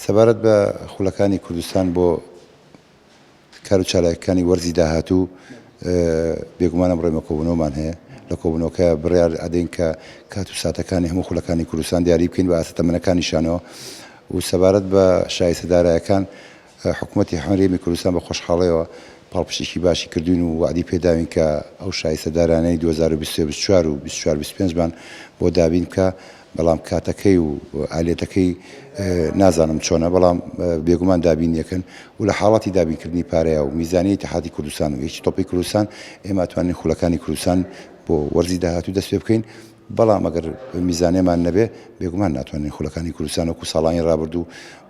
سەبارەت بە خولەکانی کوردستان بۆ کار و چالاکیەکانی وەرزی داهاتوو بێگومانم ڕێمەکۆبوونەوەمان هەیە لە کۆبوونەوەکە بڕیار ئەدەین کە کات و ساتەکانی هەموو خولەکانی کوردستان دیاری بکەین بە ئاسەتەمەنەکانیشانەوە و سەبارەت بە شایستەدارایەکان حکوومەتی هەرێمی کوردستان بە خۆشحاڵیەوە پاڵپشتێکی باشی کردوین و وعدی پێداوین کە ئەو شایستەدارانەی 2024 و 24-25 بان بۆ دابین کە بەڵام کاتەکەی و ئالێتەکەی نازانم چۆنە بەڵام بێگومان دابین یەکەن و لە حاڵاتی دابینکردنی پارەیە و میزانی اتحادی کوردستان و یەکی تۆپی کوردستان ئێمە توانین خولەکانی کوردستان بۆ وەرزی داهاتوو دەست پێ بکەین بەڵام ئەگەر میزانێمان نەبێ بێگومان ناتوانین خولەکانی کوردستان وەکو ساڵانی ڕابردوو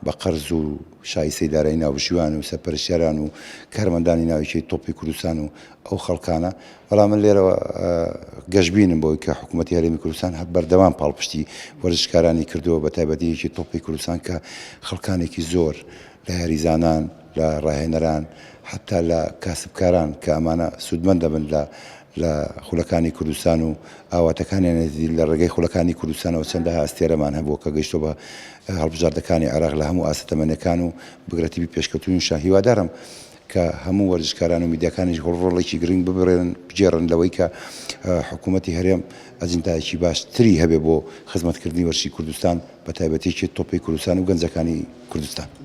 بە قەرز و شایستەی دارایی ناوژیوان و سەرپەرشتیاران و کارمەندانی ناوچەی تۆپی کوردستان و ئەو خەڵکانە بەڵام من لێرەوە گەشتبینم بۆی کە حکوومەتی هەرێمی کوردستان بەردەوام پاڵپشتی وەرزشکارانی کردووە بە تایبەتیەکی تۆپی کوردستان کە خەڵکانێکی زۆر لە یاریزانان لە ڕاهێنەران حتا لە کاسبکاران کە ئەمانە سوودمەند دەبن لە خولەکانی کوردستان و ئاواتەکانیان لە ڕێگەی خولەکانی کوردستانەوە چەندە هەستێرەمان هەبووە کە گەیشتۆ بە هەڵبژاردەکانی عێراق لە هەموو ئاسەتەمەنیەکان و بگرەتیبی پێشکەوتنیشان هیوادارم کە هەموو وەرزشکاران و میدیاکانیش ڕۆڵێکی گرنگ بجێڕن لەوەی کە حکوومەتی هەرێم ئەجندایەکی باشتری هەبێ بۆ خزمەتکردنی وەرزشی کوردستان بە تایبەتیەکی تۆپی کوردستان و گەنجەکانی کوردستان.